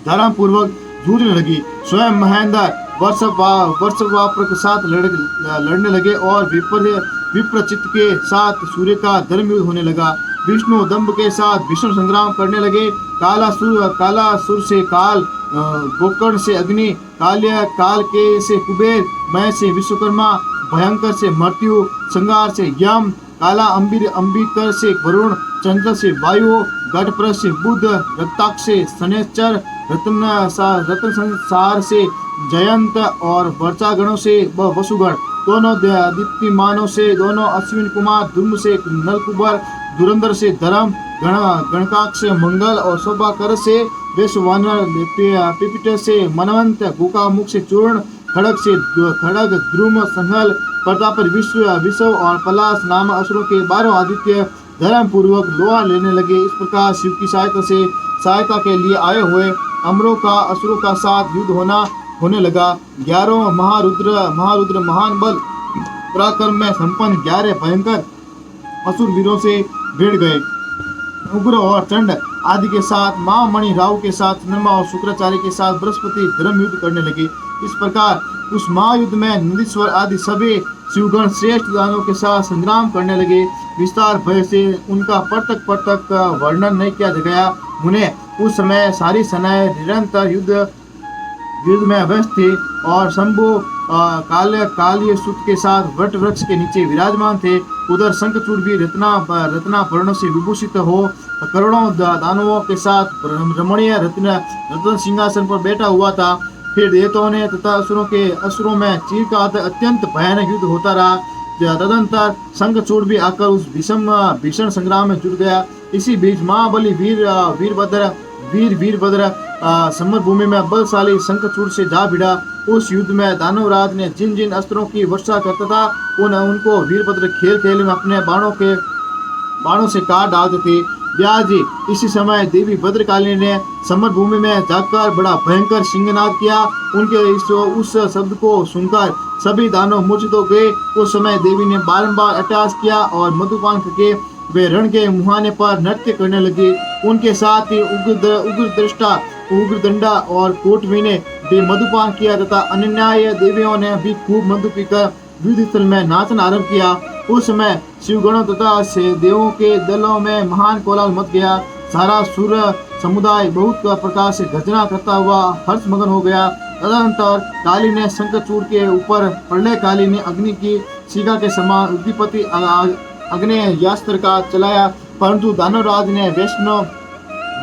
धर्म पूर्वक जूझने लगी। स्वयं महेंद्र वर्षवापर के साथ लड़ने लगे और विप्रचित के साथ सूर्य का धर्म युद्ध होने लगा। विष्णु दंभ के साथ भीषण संग्राम करने लगे। कालासुर से काल, गोकर्ण से अग्नि, काल के से कुबेर, मय से विश्वकर्मा, भयंकर से मृत्यु, संगार से यम, काला अंबिकर से वरुण, चंद्र से वायु, गढ़प्रद से बुध, रक्ताक्ष से शनैश्चर, रत्न संसार से जयंत और वर्षागणों से वसुगण, दोनों दीप्तिमानों से दोनों अश्विन कुमार, धूम से नलकुबर, धुरंधर से धर्म, गणकाक से मंगल और शोभाकर से वैश्वानर, पिपिट से मनवंत, गोकामुख से चूर्ण, खड़ग द्रुम, संहल, प्रतापर, विश्व और पलाश नाम असुरों के 12 आदित्य धर्म पूर्वक लोहा लेने लगे। इस प्रकार शिव की सहायता के लिए आए हुए अमरों का असुरों का साथ युद्ध होने लगा। 11 महारुद्र महान बल पराक्रम में संपन्न 11 भयंकर असुर वीरों से भिड़ गए। उग्र और चंड आदि के साथ महामणि राहु के साथ चंद्रमा और शुक्राचार्य के साथ बृहस्पति धर्म युद्ध करने लगे। इस प्रकार उस महायुद्ध में नंदीश्वर आदि सभी शिवगण श्रेष्ठ दानवों के साथ संग्राम करने लगे। विस्तार भय से उनका पटक वर्णन नहीं किया गया। मुने उस समय सारी सेनाएं निरंतर युद्ध में व्यस्त थी और शंभु काल्य सुत के साथ वट वृक्ष के नीचे विराजमान थे। उधर शंखचूड़ भी रत्नाभरणों से विभूषित हो करोड़ों दानवों के साथ रमणीय रत्न सिंहासन पर बैठा हुआ था। फिर देवताओं ने तथा असुरों में चिरकाल अत्यंत भयानक युद्ध होता रहा। तदंतर शंखचूड़ भी आकर उस भीषण संग्राम में जुट गया। इसी बीच महाबली वीरभद्र समर भूमि में बलशाली शंखचूड़ से जा भिड़ा। उस युद्ध में दानवराज ने जिन जिन अस्त्रों की वर्षा करता था उनको वीरभद्र खेल में अपने बाणों से काट डालते थे। ब्याजी इसी समय देवी भद्रकाली ने समर भूमि में जाकर बड़ा भयंकर सिंहनाद किया। उनके उस शब्द को सुनकर सभी दानव मूर्छित हो गए। उस समय देवी ने बारंबार अट्टहास किया और मधुपान करके वे रण के मुहाने पर नृत्य करने लगे। उनके साथ ही उग्रदंडा और कोटवी ने भी मधुपान किया तथा अन्य देवियों ने भी खूब मधु पीकर युद्ध स्थल में नाचना आरंभ किया। उस समय शिवगणों तथा देवों के दलों में महान कोलाहल मच गया। सारा सूर्य समुदाय बहुत प्रकार से गर्जना करता हुआ हर्षमगन हो गया। तदनंतर काली ने शंखचूड़ के ऊपर प्रलय काली ने अग्नि की शिखा के समान उद्दीपति अग्नेयास्त्र का चलाया, परंतु दानवराज ने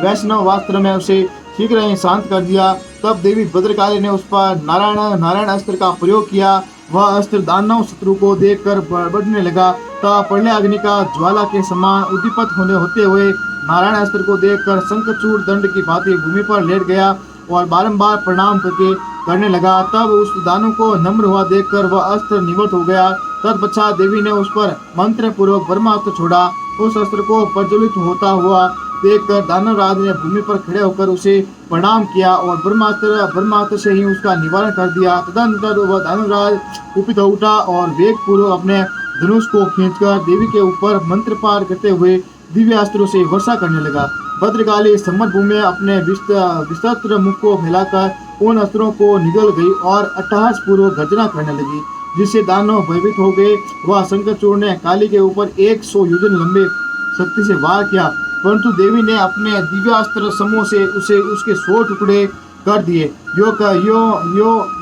वैष्णव वास्त्र में उसे शीघ्र ही शांत कर दिया। तब देवी भद्रकाली ने उस पर नारायण अस्त्र का प्रयोग किया। वह अस्त्र दानव शत्रु को देखकर बढ़ने लगा तथा प्रलय अग्नि का ज्वाला के समान उद्दीपित होते हुए नारायण अस्त्र को देखकर शंखचूड़ दंड की भांति भूमि पर लेट गया और बारंबार प्रणाम करने लगा। तब उस दानव को नम्र हुआ देखकर वह अस्त्र निवृत्त हो गया। तत्पश्चात देवी ने उस पर मंत्र पूर्वक ब्रह्मास्त्र छोड़ा। उस अस्त्र को प्रज्वलित होता हुआ देखकर दानवराज ने भूमि पर खड़े होकर उसे प्रणाम किया और ब्रह्मास्त्र से ही उसका निवारण कर दिया। तदनंतर वह दानवराज कुपित हो उठा और वेग पूर्वक अपने धनुष को खींचकर देवी के ऊपर मंत्र पार करते हुए दिव्य अस्त्रों से वर्षा करने लगा। भद्रकाली समर भूमि में अपने विस्तृत मुख को फैलाकर उन अस्त्रों को निगल गई और अट्टहास पूर्वक गर्जना करने लगी, जिससे दानव भयभीत हो गए। वह शंखचूड़ ने काली के ऊपर 100 योजन लंबे शक्ति से वार किया, परंतु देवी ने अपने दिव्यास्त्र समूह से उसके 100 टुकड़े कर दिए।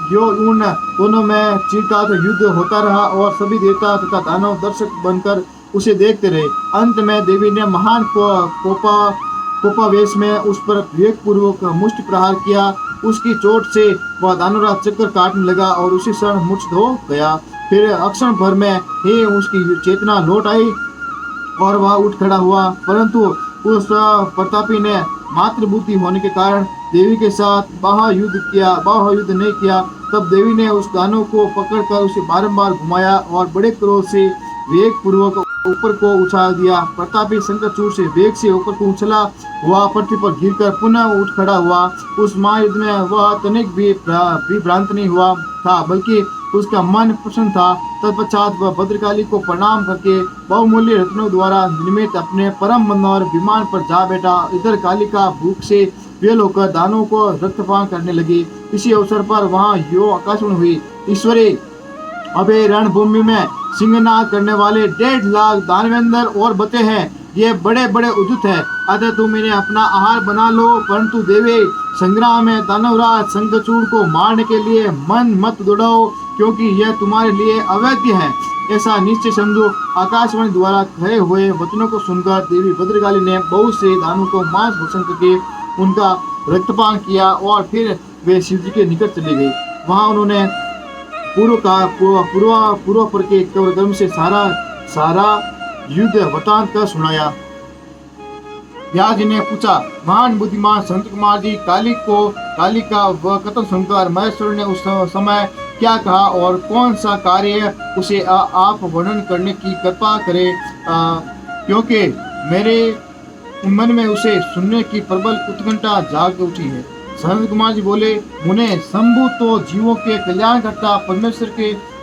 उन दोनों में चिरकाल युद्ध होता रहा और सभी देवता तथा दानव दर्शक बनकर उसे देखते रहे। अंत में देवी ने महान कोपावेश में उस पर विवेकपूर्वक मुष्टि प्रहार किया। उसकी चोट से वह दानवराज चक्कर काटने लगा और उसी क्षण मूर्छित हो गया। फिर अक्षण भर में ही उसकी चेतना लौट आई और वह उठ खड़ा हुआ, परंतु उस प्रतापी ने मात्र बुद्धि होने के कारण देवी के साथ बाहुयुद्ध नहीं किया। तब देवी ने उस दानव को पकड़कर उसे बारंबार घुमाया और बड़े क्रोध से वेग पूर्वक ऊपर को उछाल दिया। प्रतापी शंखचूड़ से वेग से ऊपर को उछला हुआ पृथ्वी पर गिरकर पुनः उठ खड़ा हुआ। उस महायुद्ध में वह तनिक भी भ्रांत नहीं हुआ था, बल्कि उसका मन प्रसन्न था। तत्पश्चात वह भद्रकाली को प्रणाम करके बहुमूल्य रत्नों द्वारा निर्मित अपने परम मनोहर विमान पर जा बैठा। इधर कालिका भूख से वेल होकर दानवों को रक्तपान करने लगी। इसी अवसर पर वहां यो आकाशवाणी हुई, ईश्वरी अबे रणभूमि में सिंहनाद करने वाले 1.5 लाख दानवेंद्र और बचे हैं। ये बड़े बड़े उद्युत है, अतः तुम इन्हें अपना आहार बना लो। परंतु देवी, संग्राम में दानवराज शंखचूड़ को मारने के लिए मन मत दौड़ाओ, क्योंकि यह तुम्हारे लिए अवैध है, ऐसा निश्चय समझो। आकाशवाणी द्वारा कहे हुए वचनों को सुनकर देवी भद्रकाली ने बहुत से दानवों को मांस भक्षण करके उनका रक्तपान किया और फिर वे शिवजी के निकट चली गई। वहां उन्होंने पूर्व पर के कर्म से सारा युद्ध वृतांत कर सुनाया। व्यास जी ने पूछा, महान बुद्धिमान संत कुमार जी, काली का वह कथन सुनकर महेश्वर ने उस समय क्या कहा और कौन सा कार्य उसे आप वर्णन करने की कृपा करें, क्योंकि मेरे मन में उसे सुनने की प्रबल उत्कंठा जाग उठी है। संत कुमार जी बोले, मुने, शंभु तो जीवों के कल्याण करता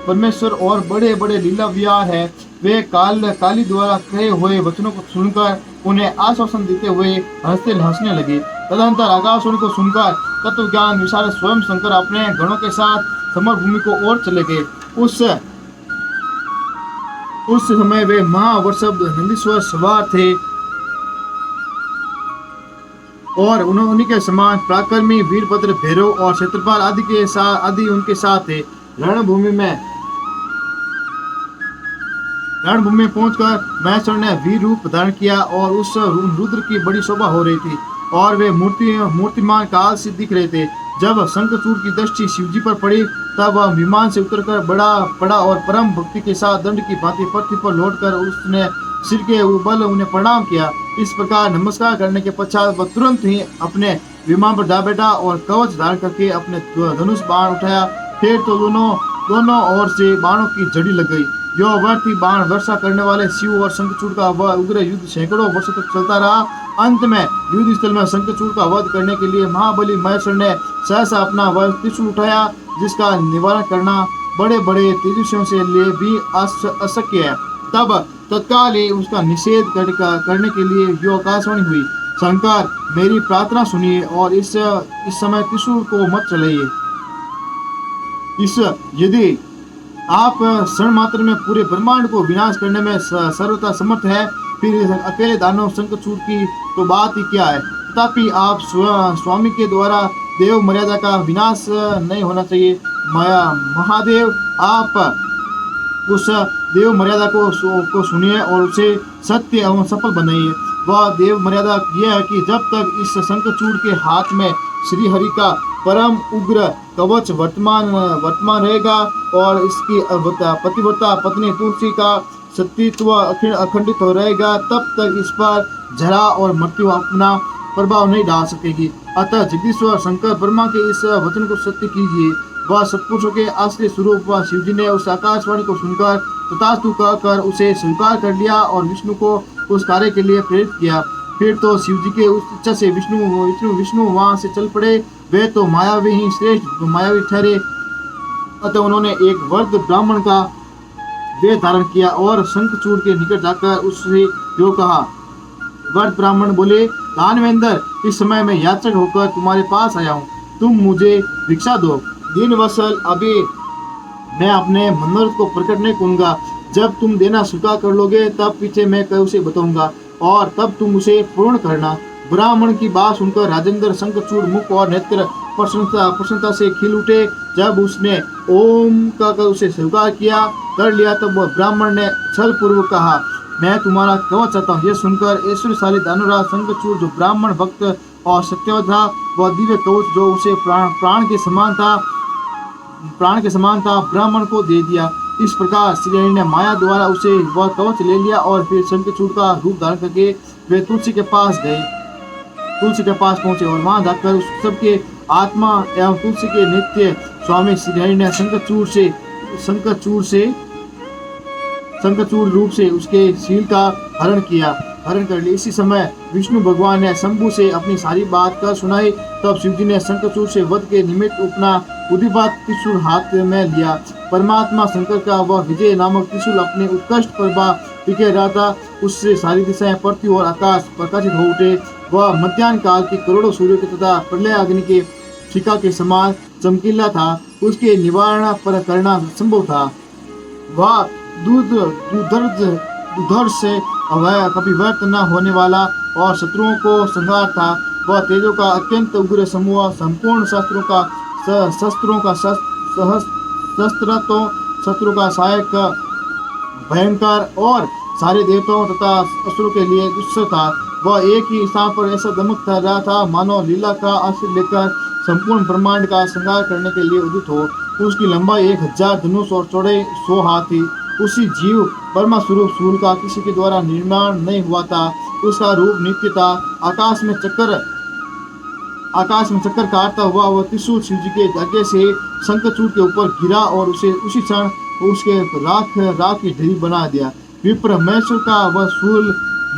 परमेश्वर और बड़े बड़े लीला विहार है। वे काली द्वारा कहे हुए वचनों को सुनकर उन्हें आश्वासन देते हुए हंसने लगे। तदंतर आकाशवाणी को सुनकर तत्व ज्ञान विशारद स्वयं शंकर अपने गणों के साथ समरभूमि को ओर चले गए। उस समय वे महावर्षभ नंदीश्वर सवार थे और उन्हीं के समान पराक्रमी वीरभद्र, भैरव और क्षेत्रपाल आदि उनके साथ थे। रणभूमि में पहुंचकर महेश्वर ने वीर रूप धारण किया और उस रुद्र की बड़ी शोभा हो रही थी और वे मूर्तिमान काल से दिख रहे थे। जब शंखचूड़ की दृष्टि शिवजी पर पड़ी, तब वह विमान से उतरकर पड़ा और परम भक्ति के साथ दंड की भांति पृथ्वी पर लौटकर उसने सिर के बल उन्हें प्रणाम किया। इस प्रकार नमस्कार करने के पश्चात वह तुरंत ही अपने विमान पर जा बैठा और कवच धारण करके अपने धनुष बाण उठाया। फिर तो दोनों ओर से बाणों की झड़ी लग गई। जो व्यर्थी बाण वर्षा करने वाले शिव और शंखचूड़ का वह उग्र युद्ध सैकड़ों वर्षों तक चलता रहा। अंत में युद्ध स्थल में शंखचूड़ का वध करने के लिए महाबली महेश्वर ने सहसा अपना वह त्रिशूल उठाया, जिसका निवारण करना बड़े बड़े तेजस्वियों से लिए भी अशक्य है। तब तत्काल ही उसका निषेध करने के लिए यो आकाशवाणी हुई, शंकर, मेरी प्रार्थना सुनिए और इस समय त्रिशूल को मत चलाइए। यदि आप क्षण मात्र में पूरे ब्रह्मांड को विनाश करने में सर्वथा समर्थ है, फिर अकेले दानव शंखचूड़ की तो बात ही क्या है। तथापि आप स्वामी के द्वारा देव मर्यादा का विनाश नहीं होना चाहिए। महादेव, आप उस देव मर्यादा को सुनिए और उसे सत्य एवं सफल बनाइए। वह देव मर्यादा यह है कि जब तक इस शंखचूड़ के हाथ में श्री हरि का परम उग्र कवच वर्तमान रहेगा और इसकी पतिव्रता पत्नी तुलसी का सतीत्व अखंडित हो रहेगा, तब तक इस पर जरा और मृत्यु अपना प्रभाव नहीं डाल सकेगी। अतः जगदीश्वर शंकर ब्रह्मा के इस वचन को सत्य कीजिए। वह सत्पुरुषों के असली स्वरूप व शिवजी ने उस आकाशवाणी को सुनकर तथास्तु कहकर उसे स्वीकार कर लिया और विष्णु को उस कार्य के लिए प्रेरित किया। फिर तो शिवजी के उस इच्छा से विष्णु वहां से चल पड़े। वे तो मायावी ही श्रेष्ठ मायावी ठहरे। अतः उन्होंने एक वर्द ब्राह्मण का वेश धारण किया और शंखचूड़ के निकट जाकर उससे जो कहा। वर्द ब्राह्मण बोले, दानवेंद्र, इस समय मैं याचक होकर तुम्हारे पास आया हूँ, तुम मुझे भिक्षा दो। दीनवत्सल, अभी मैं अपने मनोरथ को प्रकट नहीं करूंगा। जब तुम देना स्वीकार कर लोगे, तब पीछे मैं उसे बताऊंगा और तब तुम उसे पूर्ण करना। ब्राह्मण की बात सुनकर राजेंद्र शंखचूड़ मुख और नेत्र प्रसन्नता से खिल उठे। जब उसने ओम कहकर उसे स्वीकार कर लिया, तब ब्राह्मण ने छल पूर्वक कहा, मैं तुम्हारा कवच चाहता हूँ। यह सुनकर ऐश्वर्यशाली दानुराज शंखचूड़ जो ब्राह्मण भक्त और सत्यवत था, वह दिव्य कवच जो उसे प्राण के समान था ब्राह्मण को दे दिया। इस प्रकार श्रीहरि ने माया द्वारा उसे वह कवच ले लिया और फिर शंखचूड़ का रूप धारण करके वे तुलसी के पास गए। तुलसी के पास पहुंचे और वहां जाकर उस सबके आत्मा एवं तुलसी के नित्य स्वामी श्रीहरि ने शंखचूड़ रूप से उसके शील का हरण कर लिया। इसी समय विष्णु भगवान ने शंभु से अपनी सारी बात कर सुनाई। तब शिवजी ने शंखचूड़ से वध के निमित्त अपना उदिपात त्रिशूल हाथ में लिया। परमात्मा शंकर का वह विजय नामक त्रिशूल अपने उत्कृष्ट प्रभाव बिखेर रहा था। उससे सारी दिशाएं, पृथ्वी और आकाश प्रकाशित हो उठे। वह मध्याह्न काल की करोड़ों सूर्य के तथा प्रलय अग्नि के शिखा के समान चमकीला था। उसके निवारण पर करना संभव था। वह दुर्धर्ष से कभी व्यर्थ न होने वाला और शत्रुओं को संहार था। वह तेजों का अत्यंत उग्र समूह, संपूर्ण शस्त्रों का सहायक, भयंकर और सारे देवताओं तथा असुरों के लिए दुष्ट था। वह एक ही स्थान पर ऐसा दमक कर रहा था मानो लीला का आश्रय लेकर संपूर्ण ब्रह्मांड का संहार करने के लिए उदित हो। उसकी लंबाई 1000 धनुष और चौड़ाई 100 हाथ थी। उसी जीव ब्रह्मा स्वरूप सूर्य का किसी के द्वारा निर्माण नहीं हुआ था। उसका रूप नित्य था। आकाश में चक्कर काटता हुआ वह त्रिशूल शिवजी के आगे से शंखचूड़ के ऊपर गिरा और उसे उसी क्षण उसके राख की ढेरी बना दिया। विप्र महेश्वर का वह शूल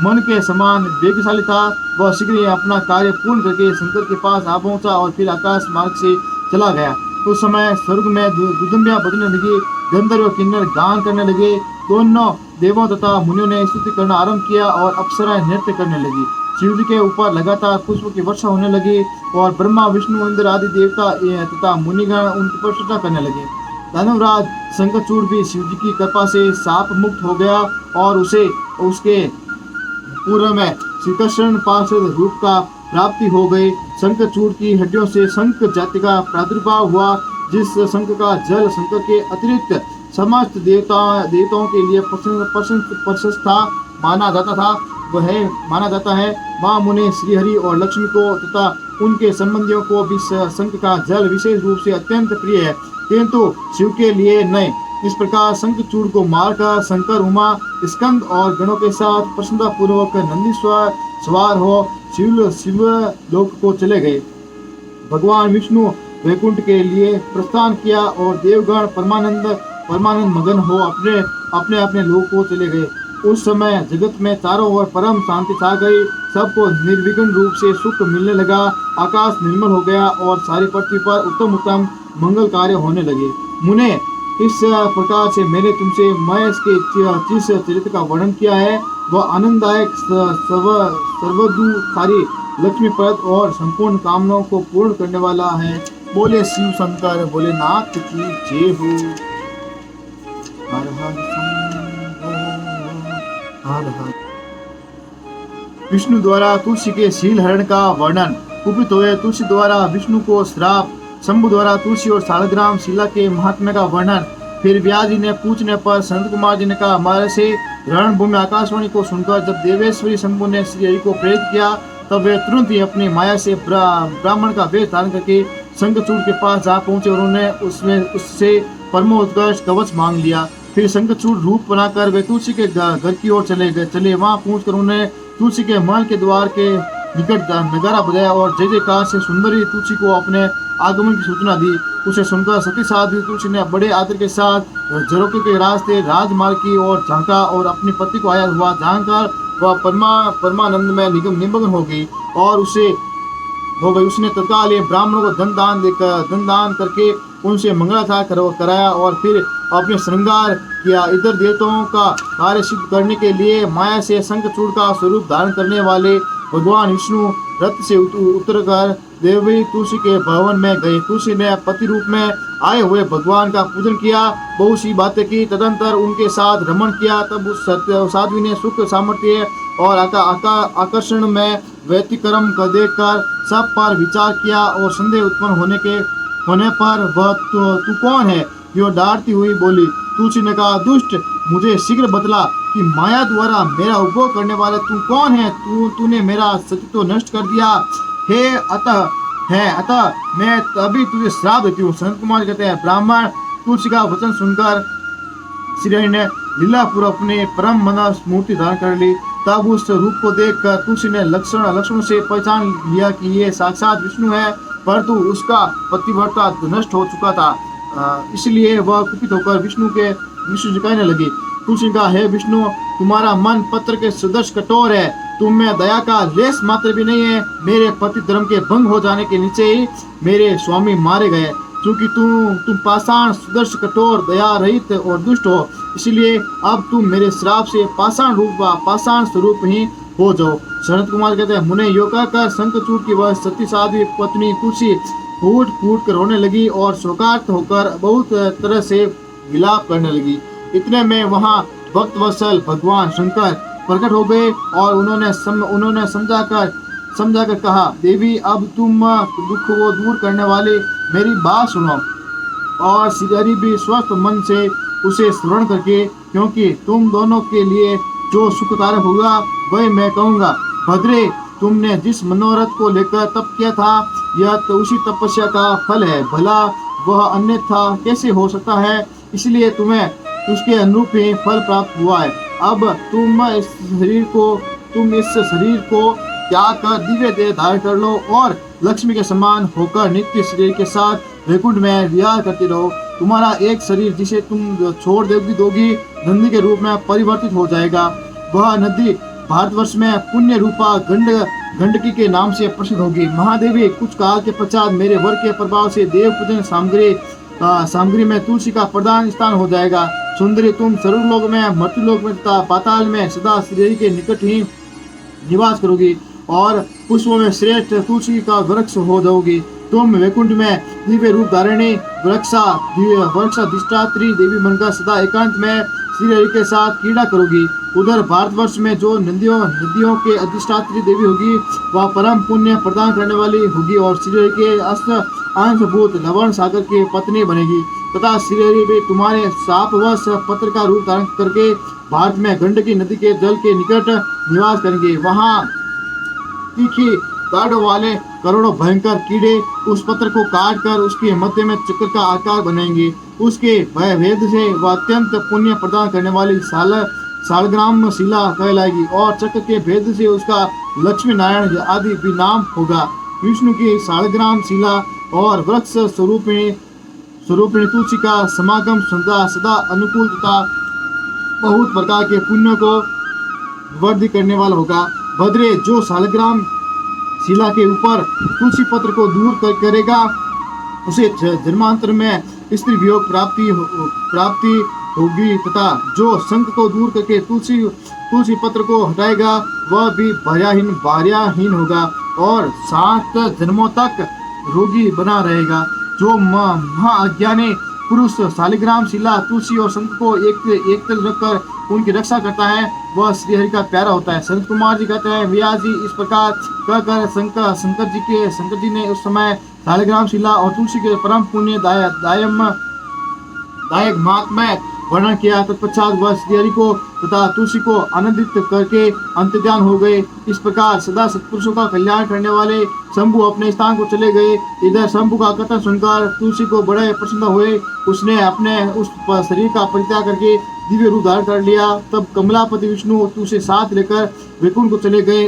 मन के समान वेगशाली था। वह शीघ्र ही अपना कार्य पूर्ण करके शंकर के पास आ पहुंचा और फिर आकाश मार्ग से चला गया। उस समय स्वर्ग में दुदुम्बियां बजने लगी, गंधर्व किन्नर गान करने लगे। दोनों देवों तथा मुनियों ने स्तुति करना आरंभ किया और अप्सराएं नृत्य करने लगी। शिव जी के ऊपर लगातार पुष्प की वर्षा होने लगी और ब्रह्मा, विष्णु, इंद्र आदि देवता तथा मुनिगण उनकी प्रशंसा करने लगे। दानवराज शंखचूड़ भी शिव जी की कृपा से शाप मुक्त हो गया और उसके पूर्व में श्री कृष्ण पार्षद रूप का प्राप्ति हो गई। शंखचूड़ की हड्डियों से शंख जाति का प्रादुर्भाव हुआ। जिस शंख का जल शंकर के अतिरिक्त समस्त देवताओं के लिए प्रशस्त माना जाता है। माँ मुनि श्रीहरि और लक्ष्मी को तथा उनके संबंधियों को भी शंख का जल विशेष रूप से अत्यंत प्रिय है, किंतु शिव के लिए नहीं। इस प्रकार शंखचूड़ को मारकर शंकर, उमा, स्कंद और गणों के साथ प्रसन्नता पूर्वक नंदीश्वर सवार हो शिव लोक को चले गए। भगवान विष्णु वैकुंठ के लिए प्रस्थान किया और देवगण परमानंद मगन हो अपने अपने लोक को चले गए। उस समय जगत में चारों ओर परम शांति छा गई। सबको निर्विघ्न रूप से सुख मिलने लगा। आकाश निर्मल हो गया और सारी पृथ्वी पर उत्तम मंगल कार्य होने लगे। मुने, इस प्रकार से मैंने तुमसे महेश के जिस चरित्र का वर्णन किया है वह आनंददायक, सर्वदुखारी, लक्ष्मीप्रद और संपूर्ण कामनाओं को पूर्ण करने वाला है। बोले शिव शंकर भोलेनाथ की जय हो। हर हर हर हर। विष्णु द्वारा तुलसी के शील हरण का वर्णन। कुपित हुए तुलसी द्वारा विष्णु को श्राप। शंभु द्वारा तुलसी और शालग्राम शिला के महात्म्य का वर्णन। फिर व्यास जी ने पूछने पर संत कुमार जी ने कहा, हमारे से रणभूमि आकाशवाणी को सुनकर जब देवेश्वरी शंभु ने श्री हरि को प्रेरित किया तब वे तुरंत ही अपनी माया से ब्राह्मण का वेश धारण करके शंखचूड़ के पास जा पहुंचे और उन्होंने उससे परमोत्कृष्ट कवच मांग लिया। फिर शंखचूड़ रूप बनाकर वे तुलसी के घर की ओर चले। वहां पहुंचकर उन्होंने तुलसी के महल के द्वार के निकट नगारा बजाया और जय जयकार से सुंदरी तुलसी को अपने आगमन की सूचना दी। उसे सुनकर सती साध्वी तुलसी ने बड़े आदर के साथ झरोखे के रास्ते राजमार्ग की ओर झांका और अपनी पति को आया हुआ जानकर वह परमानंद में निमग्न हो गई। उसने तत्काल ब्राह्मणों को धन दान करके उनसे मंगलाचार कराया और फिर अपने श्रृंगार किया। इधर देवताओं का कार्य सिद्ध करने के लिए माया से शंखचूड़ का स्वरूप धारण करने वाले भगवान विष्णु रथ से उतरकर देवी तुलसी के भवन में गए। तुलसी ने पति रूप में आए हुए भगवान का पूजन किया, बहुत सी बातें की, तदंतर उनके साथ रमण किया। तब उस साध्वी ने सुख, सामर्थ्य और आकर्षण में व्यतिक्रम कर देखकर सब पर विचार किया और संदेह उत्पन्न होने पर वह तू कौन है, यो डांटती हुई बोली। तुलसी ने कहा, दुष्ट, मुझे शीघ्र बतला कि माया द्वारा मेरा उपभोग करने वाला तू कौन है? तूने मेरा अस्तित्व नष्ट कर दिया अतः मैं अभी तुझे श्राप देती हूँ। संत कुमार कहते हैं, ब्राह्मण तुलसी का वचन सुनकर श्री हरि ने लीलापुर अपने परम मनस मूर्ति धारण कर ली। तब उस रूप को देखकर तुलसी ने लक्षण से पहचान लिया कि ये साक्षात विष्णु है, परंतु उसका पतिव्रता नष्ट हो चुका था। इसलिए वह कुपित होकर विष्णु से कहने लगी। तुलसी का, हे विष्णु, तुम्हारा मन पत्र के सदृश कठोर है, तुम में दया का लेस मात्र भी नहीं है। मेरे पति धर्म के भंग हो जाने के नीचे ही मेरे स्वामी मारे गए। क्योंकि तुम पाषाण सदृश कठोर, दया रहित और दुष्ट हो, इसलिए अब तुम मेरे श्राप से पाषाण स्वरूप ही हो जाओ। सनत कुमार कहते हैं, मुने यो कहकर शंखचूड़ की वह सती साध्वी पत्नी तुलसी फूट फूट कर रोने लगी और शोकार्त होकर बहुत तरह से विलाप करने लगी। इतने में वहाँ भक्त वत्सल भगवान शंकर प्रकट हो गए और उन्होंने समझाकर कहा, देवी, अब तुम दुख को दूर करने वाले मेरी बात सुनो और श्रीहरि भी स्वस्थ मन से उसे स्मरण करके, क्योंकि तुम दोनों के लिए जो सुखकारक होगा वही मैं कहूँगा। भद्रे, तुमने जिस मनोरथ को लेकर तप किया था, यह तो उसी तपस्या का फल है, भला वह अन्यथा कैसे हो सकता है? इसलिए तुम्हें उसके अनुरूप ही फल प्राप्त हुआ है। अब तुम इस शरीर को त्याग कर दिव्य देह धारण कर लो और लक्ष्मी के समान होकर नित्य शरीर के साथ वैकुंठ में विहार करते रहो। तुम्हारा एक शरीर जिसे तुम छोड़ दोगी नंदी के रूप में परिवर्तित हो जाएगा। वह नदी भारतवर्ष में पुण्य रूपा गंडकी के नाम से प्रसिद्ध होगी। महादेवी, कुछ काल के पश्चात मेरे वर के प्रभाव से देव पूजन सामग्री में तुलसी का प्रधान स्थान हो जाएगा। सुंदरी, तुम स्वर्गलोक में, मृत्युलोक में तथा पाताल में सदा श्री के निकट ही निवास करोगी और पुष्पों में श्रेष्ठ तुलसी का वृक्ष हो जाओगी। तुम वैकुंठ में दिव्य रूप धारिणी वृक्षाधिष्ठात्री देवी बनकर सदा एकांत में श्री हरि के साथ क्रीड़ा करोगी। उधर भारतवर्ष में जो नदियों के अधिष्ठात्री देवी होगी, वह परम पुण्य प्रदान करने वाली होगी और श्री हरि के अंशभूत लवण सागर की पत्नी बनेगी तथा श्री हरि भी तुम्हारे शापवश पत्र का रूप धारण करके भारत में गंडकी नदी के जल के निकट निवास करेंगे। वहाँ तीखी दाढ़ों वाले करोड़ों भयंकर कीड़े उस पत्र को काट कर उसके मध्य में चक्र का आकार बनाएंगे। उसके भेद से वह अत्यंत पुण्य प्रदान करने वाली सालग्राम शिला कहलाएगी और चक्र के भेद से उसका लक्ष्मी नारायण आदि भी नाम होगा। विष्णु की सालग्राम शिला और वृक्ष स्वरूपिणी तुलसी का समागम सदा अनुकूल तथा बहुत प्रकार के पुण्यों को वृद्धि करने वाला होगा। भद्रे, जो सालग्राम शिला के ऊपर तुलसी पत्र को दूर करेगा, उसे जन्मांतर में स्त्री वियोग प्राप्ति होगी तथा जो शंख को दूर करके तुलसी पत्र को हटाएगा, वह भी भार्याहीन होगा और 7 जन्मों तक रोगी बना रहेगा। जो महाअज्ञानी पुरुष सालिग्राम शिला तुलसी और शंख को एक तरफ रखकर उनकी रक्षा करता है, वह श्री हरि का प्यारा होता है। संत कुमार जी कहते हैं, व्यास जी इस प्रकार कहकर शंकर जी ने उस समय सालिग्राम शिला और तुलसी के परम पुण्य दायक महात्म्य वर्णन किया। तत्पश्चात वह श्री हरि को तथा तुलसी को आनंदित करके अंतर्ध्यान हो गए। इस प्रकार सदा सत्पुरुषों का कल्याण करने वाले शंभु अपने स्थान को चले गए। इधर शंभु का कथन सुनकर तुलसी को बड़े प्रसन्न हुए। उसने अपने उस शरीर का परित्याग करके दिव्य रूप धारण कर लिया। तब कमलापति विष्णु तुलसी साथ लेकर वैकुंठ को चले गए।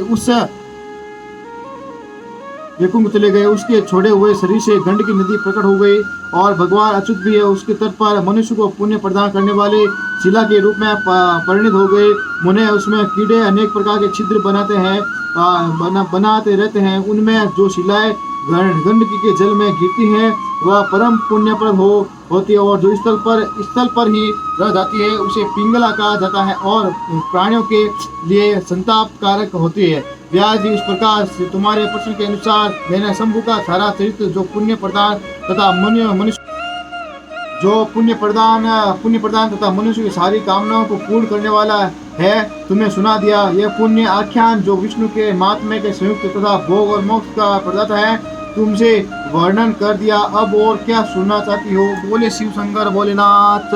उसके छोड़े हुए शरीर से गंडकी नदी प्रकट हो गई और भगवान अच्युत भी उसके तट पर मनुष्य को पुण्य प्रदान करने वाले शिला के रूप में परिणित हो गए। मुने उसमें कीड़े अनेक प्रकार के छिद्र बनाते रहते हैं। उनमें जो शिलाएं गंडकी के जल में गिरती हैं, वह परम पुण्यप्रद होती है और जो स्थल पर ही रह जाती है, उसे पिंगला कहा जाता है और प्राणियों के लिए संताप कारक होती है। व्यास जी, इस प्रकार से तुम्हारे प्रश्न के अनुसार मैंने शंभु का सारा चरित्र जो पुण्य प्रदान तथा मनुष्य की सारी कामनाओं को पूर्ण करने वाला है, तुम्हें सुना दिया। यह पुण्य आख्यान जो विष्णु के महात्म्य के संयुक्त तथा भोग और मोक्ष का प्रदाता है, तुमसे वर्णन कर दिया। अब और क्या सुनना चाहती हो? बोले शिव शंकर भोलेनाथ।